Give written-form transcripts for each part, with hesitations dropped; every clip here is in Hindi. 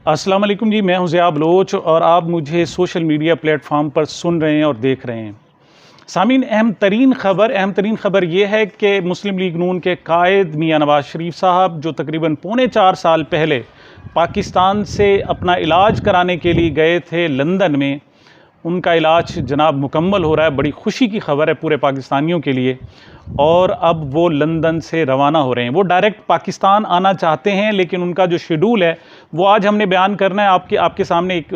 अस्सलाम वालेकुम जी, मैं हूं ज़िया बलोच और आप मुझे सोशल मीडिया प्लेटफॉर्म पर सुन रहे हैं और देख रहे हैं। सामीन, अहम तरीन ख़बर ये है कि मुस्लिम लीग नून के कायद मियां नवाज शरीफ साहब, जो तकरीबन पौने 4 साल पहले पाकिस्तान से अपना इलाज कराने के लिए गए थे लंदन में, उनका इलाज जनाब मुकम्मल हो रहा है। बड़ी खुशी की खबर है पूरे पाकिस्तानियों के लिए। और अब वो लंदन से रवाना हो रहे हैं। वो डायरेक्ट पाकिस्तान आना चाहते हैं, लेकिन उनका जो शेड्यूल है वो आज हमने बयान करना है आपके सामने एक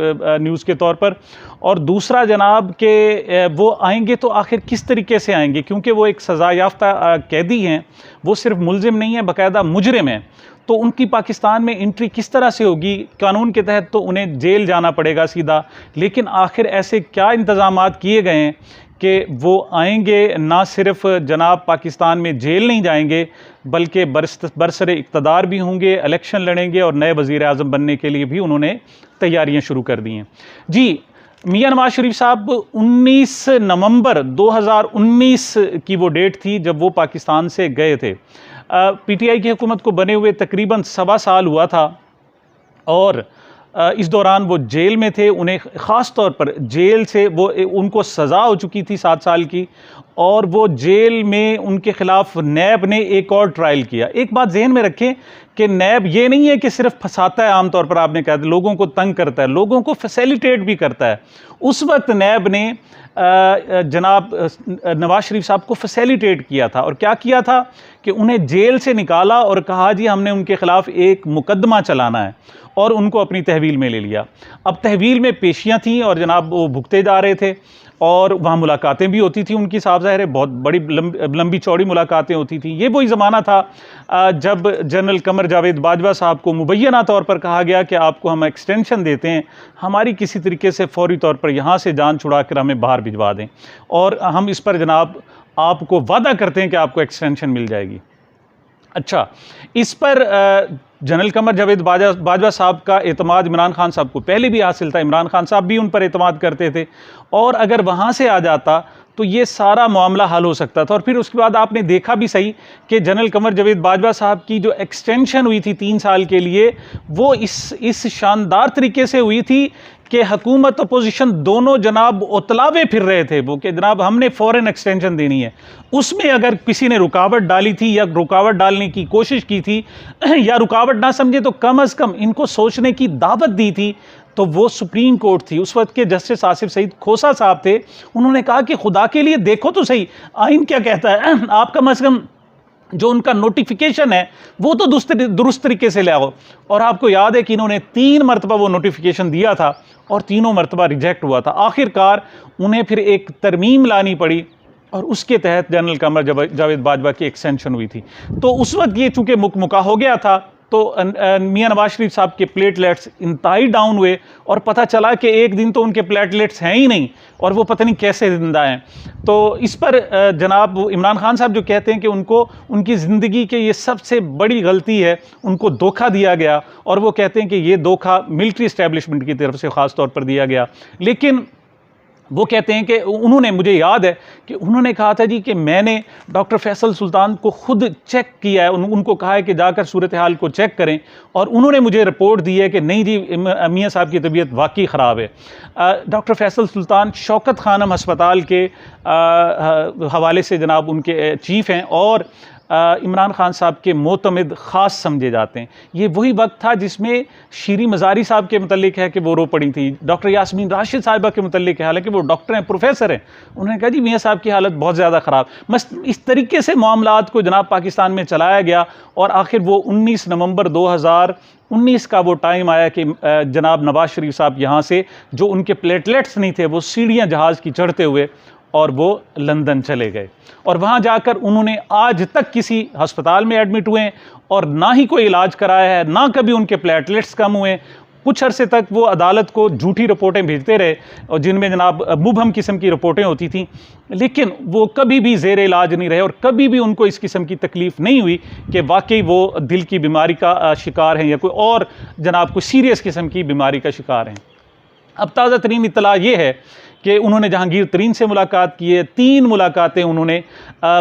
न्यूज़ के तौर पर। और दूसरा जनाब के वो आएंगे तो आखिर किस तरीके से आएंगे, क्योंकि वो एक सज़ा याफ्ता कैदी हैं, वो सिर्फ मुलजिम नहीं है, बाकायदा मुजरिम है। तो उनकी पाकिस्तान में एंट्री किस तरह से होगी? कानून के तहत तो उन्हें जेल जाना पड़ेगा सीधा, लेकिन आखिर ऐसे क्या इंतज़ामात किए गए हैं कि वो आएंगे, ना सिर्फ जनाब पाकिस्तान में जेल नहीं जाएंगे, बल्कि बरसरे इक़्तिदार भी होंगे, इलेक्शन लड़ेंगे और नए वज़ीर आज़म बनने के लिए भी उन्होंने तैयारियां शुरू कर दी हैं। जी, मियां नवाज शरीफ साहब 19 नवंबर 2019 की वो डेट थी जब वो पाकिस्तान से गए थे। पीटीआई की हुकूमत को बने हुए तकरीबन 1.25 साल हुआ था और इस दौरान वो जेल में थे। उन्हें ख़ास तौर पर जेल से उनको सज़ा हो चुकी थी 7 साल की, और वो जेल में उनके ख़िलाफ़ नैब ने एक और ट्रायल किया। एक बात जहन में रखें कि नैब ये नहीं है कि सिर्फ फंसाता है, आमतौर पर आपने कहा लोगों को तंग करता है, लोगों को फैसिलिटेट भी करता है। उस वक्त नैब ने जनाब नवाज शरीफ साहब को फैसिलिटेट किया था। और क्या किया था कि उन्हें जेल से निकाला और कहा जी हमने उनके ख़िलाफ़ एक मुकदमा चलाना है, और उनको अपनी तहवील में ले लिया। अब तहवील में पेशियाँ थीं और जनाब वो भुगते जा रहे थे, और वहाँ मुलाकातें भी होती थी उनकी, साफ ज़ाहिर है बहुत बड़ी लंबी चौड़ी मुलाकातें होती थी। ये वही ज़माना था जब जनरल कमर जावेद बाजवा साहब को मुबैना तौर पर कहा गया कि आपको हम एक्सटेंशन देते हैं, हमारी किसी तरीके से फौरी तौर पर यहाँ से जान छुड़ा कर हमें बाहर भिजवा दें, और हम इस पर जनाब आपको वादा करते हैं कि आपको एक्सटेंशन मिल जाएगी। अच्छा, इस पर जनरल कमर जावेद बाजवा साहब का एतमाद इमरान खान साहब को पहले भी हासिल था। इमरान खान साहब भी उन पर एतमाद करते थे, और अगर वहाँ से आ जाता तो ये सारा मामला हल हो सकता था। और फिर उसके बाद आपने देखा भी सही कि जनरल कमर जावेद बाजवा साहब की जो एक्सटेंशन हुई थी 3 साल के लिए, वो इस शानदार तरीके से हुई थी कि हुकूमत अपोजिशन दोनों जनाब उतलावे फिर रहे थे वो कि जनाब हमने फ़ौरन एक्सटेंशन देनी है। उसमें अगर किसी ने रुकावट डाली थी या रुकावट डालने की कोशिश की थी या रुकावट ना समझे तो कम अज़ कम इनको सोचने की दावत दी थी, तो वो सुप्रीम कोर्ट थी। उस वक्त के जस्टिस आसिफ सईद खोसा साहब थे। उन्होंने कहा कि खुदा के लिए देखो तो सही आइन क्या कहता है, आप कम अज़ कम जो उनका नोटिफिकेशन है वो तो दुरुस्त तरीके से ले आओ। और आपको याद है कि इन्होंने 3 मरतबा वो नोटिफिकेशन दिया था और तीनों मरतबा रिजेक्ट हुआ था। आखिरकार उन्हें फिर एक तरमीम लानी पड़ी और उसके तहत जनरल कमर जावेद बाजवा की एक्सटेंशन हुई थी। तो उस वक्त ये चूँकि मुकमुका हो गया था, तो मियां नवाज शरीफ साहब के प्लेटलेट्स इंतहाई डाउन हुए, और पता चला कि एक दिन तो उनके प्लेटलेट्स हैं ही नहीं और वो पता नहीं कैसे जिंदा हैं। तो इस पर जनाब इमरान खान साहब जो कहते हैं कि उनको उनकी ज़िंदगी के ये सबसे बड़ी गलती है, उनको धोखा दिया गया, और वो कहते हैं कि ये धोखा मिलिट्री इस्टेब्लिशमेंट की तरफ से ख़ास तौर पर दिया गया। लेकिन वो कहते हैं कि उन्होंने, मुझे याद है कि उन्होंने कहा था जी कि मैंने डॉक्टर फैसल सुल्तान को खुद चेक किया है, उनको कहा है कि जाकर सूरत हाल को चेक करें, और उन्होंने मुझे रिपोर्ट दी है कि नहीं जी मियां साहब की तबीयत वाकई ख़राब है। डॉक्टर फैसल सुल्तान शौकत खानम हस्पताल के हवाले से जनाब उनके चीफ़ हैं और इमरान खान साहब के मोतमिद ख़ास समझे जाते हैं। ये वही वक्त था जिसमें शीरी मज़ारी साहब के मुतल्लिक है कि वो रो पड़ी थी, डॉक्टर यास्मीन राशिद साहिबा के मुतल्लिक है, हालांकि वो डॉक्टर हैं, प्रोफेसर हैं। उन्होंने कहा जी मियां साहब की हालत बहुत ज़्यादा ख़राब। बस इस तरीके से मामलात को जनाब पाकिस्तान में चलाया गया, और आखिर वो 19 नवंबर 2019 का वो टाइम आया कि जनाब नवाज शरीफ साहब यहाँ से, जो उनके प्लेटलेट्स नहीं थे, वो सीढ़ियाँ जहाज़ की चढ़ते हुए और वो लंदन चले गए, और वहाँ जाकर उन्होंने आज तक किसी अस्पताल में एडमिट हुए और ना ही कोई इलाज कराया है, ना कभी उनके प्लेटलेट्स कम हुए। कुछ अरसे तक वो अदालत को झूठी रिपोर्टें भेजते रहे, और जिनमें जनाब मुबहम किस्म की रिपोर्टें होती थीं, लेकिन वो कभी भी ज़ेर इलाज नहीं रहे, और कभी भी उनको इस किस्म की तकलीफ़ नहीं हुई कि वाकई वो दिल की बीमारी का शिकार हैं या कोई और जनाब कोई सीरियस किस्म की बीमारी का शिकार हैं। अब ताज़ा तरीन इत्तला ये है कि उन्होंने जहांगीर तरीन से मुलाकात की है। 3 मुलाकातें उन्होंने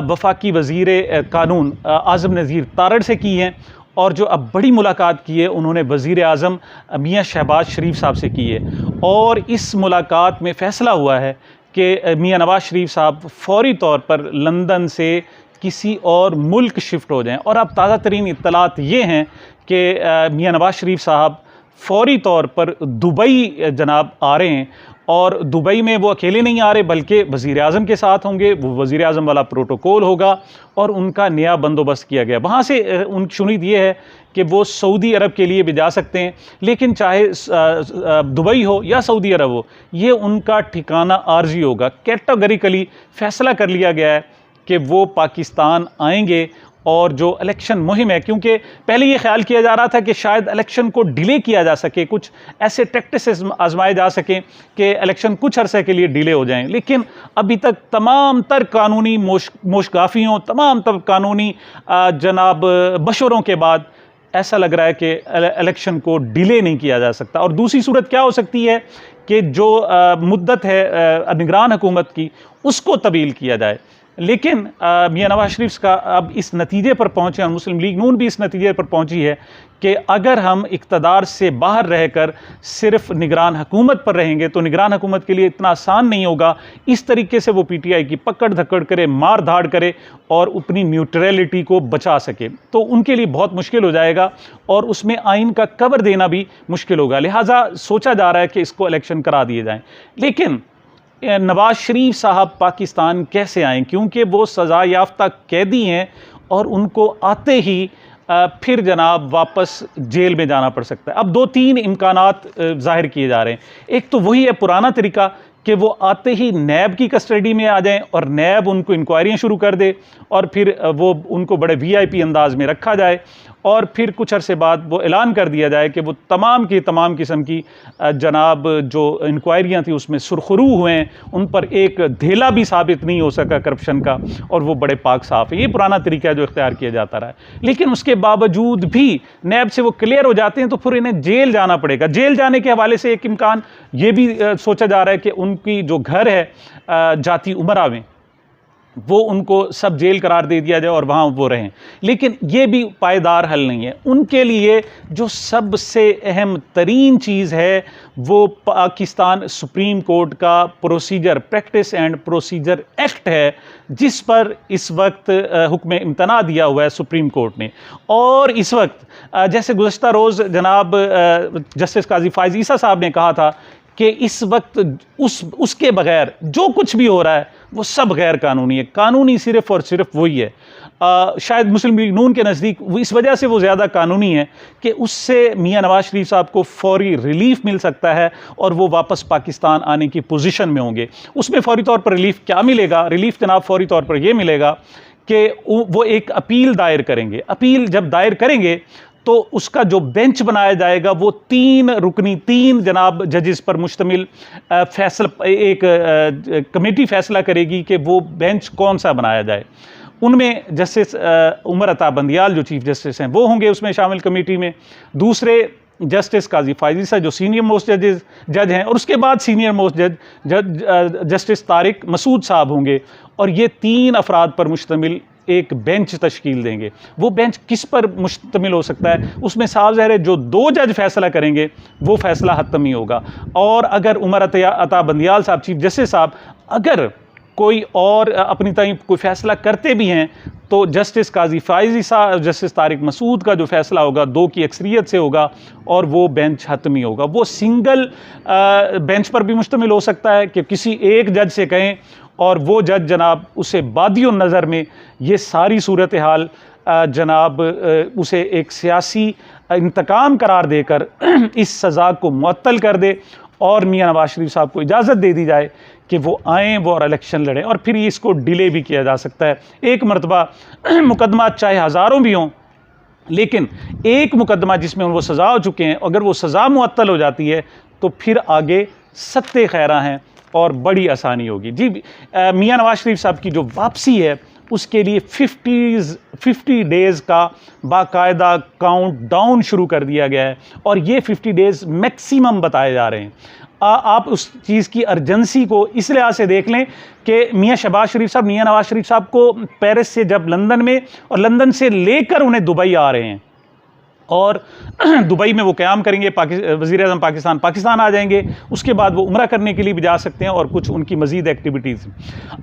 वफाकी वज़ीर कानून आज़म नज़ीर तारड़ से की हैं, और जो अब बड़ी मुलाकात की है उन्होंने वज़ीर आज़म मियाँ शहबाज शरीफ साहब से की है, और इस मुलाकात में फ़ैसला हुआ है कि मियाँ नवाज़ शरीफ साहब फ़ौरी तौर पर लंदन से किसी और मुल्क शिफ्ट हो जाएं। और अब ताज़ा तरीन इत्तलात ये हैं कि मियाँ नवाज़ शरीफ साहब फ़ौरी तौर पर दुबई जनाब आ रहे हैं, और दुबई में वो अकेले नहीं आ रहे बल्कि वज़ीर आज़म के साथ होंगे। वो वज़ीर आज़म वाला प्रोटोकॉल होगा और उनका नया बंदोबस्त किया गया। वहाँ से शुनीद ये है कि वो सऊदी अरब के लिए भी जा सकते हैं, लेकिन चाहे दुबई हो या सऊदी अरब हो, ये उनका ठिकाना आर्जी होगा। कैटेगरिकली फ़ैसला कर लिया गया है कि वो पाकिस्तान आएंगे, और जो इलेक्शन मुहिम है, क्योंकि पहले ये ख्याल किया जा रहा था कि शायद इलेक्शन को डिले किया जा सके, कुछ ऐसे टैक्टिसेस आजमाए जा सकें कि इलेक्शन कुछ अरसे के लिए डिले हो जाएं, लेकिन अभी तक तमाम तर कानूनी मोशगाफियों, तमाम तर कानूनी जनाब मशवरों के बाद ऐसा लग रहा है कि इलेक्शन को डिले नहीं किया जा सकता। और दूसरी सूरत क्या हो सकती है कि जो मुद्दत है निगरान हुकूमत की, उसको तब्दील किया जाए। लेकिन मियाँ नवाज़ शरीफ का अब इस नतीजे पर पहुँचे, और मुस्लिम लीग नून भी इस नतीजे पर पहुँची है कि अगर हम इक़्तिदार से बाहर रहकर सिर्फ निगरान हुकूमत पर रहेंगे तो निगरान हुकूमत के लिए इतना आसान नहीं होगा इस तरीके से वो PTI की पकड़ धक्कड़ करे, मार धाड़ करे और अपनी न्यूट्रलिटी को बचा सके, तो उनके लिए बहुत मुश्किल हो जाएगा, और उसमें आइन का कवर देना भी मुश्किल होगा। लिहाजा सोचा जा रहा है कि इसको इलेक्शन करा दिए जाएँ। लेकिन नवाज़ शरीफ साहब पाकिस्तान कैसे आएँ, क्योंकि वो सज़ा याफ्ता कैदी हैं और उनको आते ही फिर जनाब वापस जेल में जाना पड़ सकता है। अब 2-3 इम्कानात ज़ाहिर किए जा रहे हैं। एक तो वही है पुराना तरीका कि वो आते ही नैब की कस्टडी में आ जाएं और नैब उनको इंक्वायरियाँ शुरू कर दे, और फिर वो उनको बड़े VIP अंदाज में रखा जाए, और फिर कुछ अरसे बाद वो ऐलान कर दिया जाए कि वो तमाम की तमाम किस्म की जनाब जो इंक्वायरियाँ थी उसमें सुरखरू हुए हैं, उन पर एक धेला भी साबित नहीं हो सका करप्शन का, और वो बड़े पाक साफ़ है। ये पुराना तरीका है जो इख्तियार किया जाता रहा है। लेकिन उसके बावजूद भी नैब से वो क्लियर हो जाते हैं तो फिर इन्हें जेल जाना पड़ेगा। जेल जाने के हवाले से एक इम्कान ये भी सोचा जा रहा है कि उनकी जो घर है जाती उमरा में, वो उनको सब जेल करार दे दिया जाए और वहाँ वो रहें। लेकिन ये भी पायदार हल नहीं है। उनके लिए जो सबसे अहम तरीन चीज़ है वो पाकिस्तान सुप्रीम कोर्ट का प्रैक्टिस एंड प्रोसीजर एक्ट है, जिस पर इस वक्त हुक्म इम्तना दिया हुआ है सुप्रीम कोर्ट ने। और इस वक्त जैसे गुज़श्ता रोज़ जनाब जस्टिस काजी फ़ाइज़ ईसा साहब ने कहा था कि इस वक्त उसके बगैर जो कुछ भी हो रहा है वो सब गैर कानूनी है। कानूनी सिर्फ़ और सिर्फ वही है। शायद मुस्लिम लीग नून के नज़दीक इस वजह से वो ज़्यादा कानूनी है कि उससे मियाँ नवाज़ शरीफ साहब को फ़ौरी रिलीफ़ मिल सकता है और वो वापस पाकिस्तान आने की पोजीशन में होंगे। उसमें फ़ौरी तौर पर रिलीफ़ क्या मिलेगा? रिलीफ़ जनाब फ़ौरी तौर पर ये मिलेगा कि वो एक अपील दायर करेंगे। अपील जब दायर करेंगे तो उसका जो बेंच बनाया जाएगा वो 3 जनाब जजेस पर मुश्तमिल फैसला, एक कमेटी फ़ैसला करेगी कि वो बेंच कौन सा बनाया जाए। उनमें जस्टिस उमर अता बंदियाल जो चीफ़ जस्टिस हैं वो होंगे उसमें शामिल कमेटी में। दूसरे जस्टिस काजी फ़ाइज़ ईसा जो सीनियर मोस्ट जज हैं, और उसके बाद सीनियर मोस्ट जज जस्टिस तारिक मसूद साहब होंगे, और ये 3 अफराद पर मुश्तमिल एक बेंच तश्कील देंगे। वो बेंच किस पर मुश्तमिल हो सकता है? उसमें साफ ज़ाहिर है जो 2 जज फैसला करेंगे वो फैसला हतम ही होगा। और अगर उमर अता बंदियाल साहब चीफ जस्टिस साहब अगर कोई और अपनी तरह कोई फ़ैसला करते भी हैं तो जस्टिस काजी फ़ाइज़ ईसा, जस्टिस तारिक मसूद का जो फ़ैसला होगा 2 की अक्सरियत से होगा और वो बेंच हतमी होगा। वो सिंगल बेंच पर भी मुश्तमिल हो सकता है कि किसी एक जज से कहें और वो जज जनाब उसे बादियों नज़र में ये सारी सूरत हाल जनाब उसे एक सियासी इंतकाम करार देकर इस सज़ा को मुअत्तल कर दे, और मियाँ नवाज़ शरीफ साहब को इजाज़त दे दी जाए कि वो आएँ, वो और इलेक्शन लड़ें, और फिर इसको डिले भी किया जा सकता है। एक मरतबा मुकदमा चाहे हज़ारों भी हों, लेकिन एक मुकदमा जिसमें वो सज़ा हो चुके हैं, अगर वो सज़ा मुअत्तल हो जाती है तो फिर आगे सत्ते खैरा हैं और बड़ी आसानी होगी। जी, मियाँ नवाज़ शरीफ साहब की जो वापसी है उसके लिए 50 डेज़ का बाकायदा काउंट डाउन शुरू कर दिया गया है, और ये 50 डेज़ मैक्सिमम बताए जा रहे हैं। आप उस चीज़ की अर्जेंसी को इस लिहाज से देख लें कि मियाँ नवाज़ शरीफ साहब को पेरिस से जब लंदन में, और लंदन से लेकर उन्हें दुबई आ रहे हैं, और दुबई में वो क़याम करेंगे, वज़ीर-ए-आज़म पाकिस्तान आ जाएंगे, उसके बाद वो उम्रा करने के लिए भी जा सकते हैं और कुछ उनकी मज़ीद एक्टिविटीज़।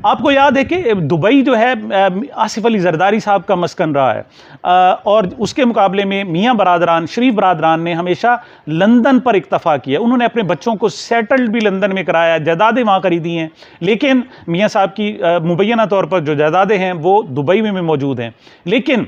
आपको याद है कि दुबई जो है आसिफ अली ज़रदारी साहब का मस्कन रहा है और उसके मुकाबले में मियाँ बरादरान, शरीफ बरादरान ने हमेशा लंदन पर इक्तफ़ा किया। उन्होंने अपने बच्चों को सेटल्ड भी लंदन में कराया, जायदादें वहाँ खरीदी हैं, लेकिन मियाँ साहब की मुबैना तौर पर जो जायदादें हैं वो दुबई में मौजूद हैं। लेकिन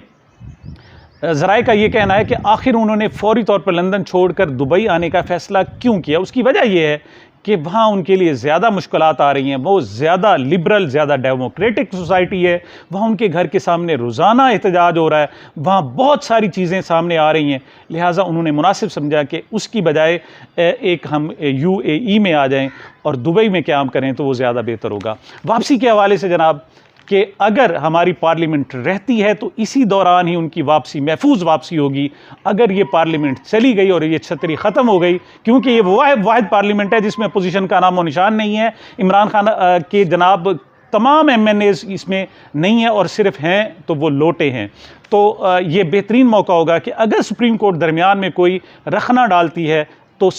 ज़राए का ये कहना है कि आखिर उन्होंने फौरी तौर पर लंदन छोड़कर दुबई आने का फ़ैसला क्यों किया। उसकी वजह यह है कि वहाँ उनके लिए ज़्यादा मुश्किलात आ रही हैं, वो ज़्यादा लिबरल, ज़्यादा डेमोक्रेटिक सोसाइटी है, वहाँ उनके घर के सामने रोज़ाना एहतजाज हो रहा है, वहाँ बहुत सारी चीज़ें सामने आ रही हैं। लिहाजा उन्होंने मुनासिब समझा कि उसकी बजाय एक हम UAE में आ जाएँ और दुबई में क़याम करें तो वो ज़्यादा बेहतर होगा। वापसी के हवाले से जनाब, कि अगर हमारी पार्लियामेंट रहती है तो इसी दौरान ही उनकी वापसी, महफूज वापसी होगी। अगर ये पार्लियामेंट चली गई और ये छतरी ख़त्म हो गई, क्योंकि ये वाहिद पार्लियामेंट है जिसमें अपोजिशन का नामो निशान नहीं है, इमरान खान के जनाब तमाम MNAs इसमें नहीं है और सिर्फ हैं तो वो लोटे हैं, तो ये बेहतरीन मौका होगा कि अगर सुप्रीम कोर्ट दरमियान में कोई रखना डालती है तो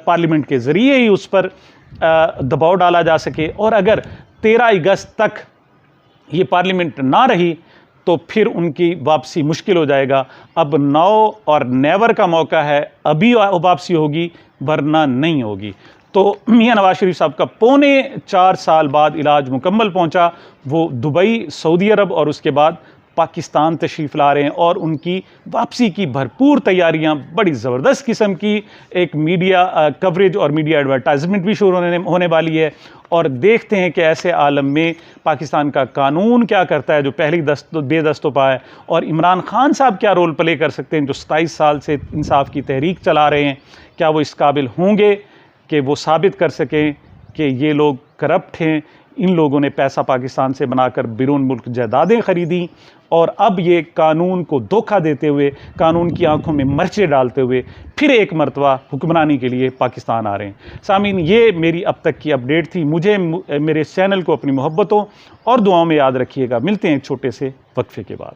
पार्लियामेंट के ज़रिए ही उस पर दबाव डाला जा सके। और अगर 13 अगस्त तक ये पार्लियामेंट ना रही तो फिर उनकी वापसी मुश्किल हो जाएगा। अब नाउ और नेवर का मौका है, अभी वापसी होगी वरना नहीं होगी। तो मियाँ नवाज शरीफ साहब का 4.25 साल बाद इलाज मुकम्मल पहुंचा, वो दुबई, सऊदी अरब और उसके बाद पाकिस्तान तशरीफ़ ला रहे हैं और उनकी वापसी की भरपूर तैयारियां, बड़ी ज़बरदस्त किस्म की एक मीडिया कवरेज और मीडिया एडवर्टाइजमेंट भी शुरू होने वाली है। और देखते हैं कि ऐसे आलम में पाकिस्तान का कानून क्या करता है जो पहली बेदस्तोपा है, और इमरान खान साहब क्या रोल प्ले कर सकते हैं जो 27 साल से इंसाफ की तहरीक चला रहे हैं। क्या वो इस काबिल होंगे कि वो साबित कर सकें कि ये लोग करप्ट हैं, इन लोगों ने पैसा पाकिस्तान से बनाकर बैरून मुल्क जायदादें ख़रीदी और अब ये कानून को धोखा देते हुए, कानून की आंखों में मर्चे डालते हुए फिर एक मरतबा हुक्मरानी के लिए पाकिस्तान आ रहे हैं। सामीन, ये मेरी अब तक की अपडेट थी। मुझे मेरे चैनल को अपनी मोहब्बतों और दुआओं में याद रखिएगा। मिलते हैं एक छोटे से वक्फे के बाद।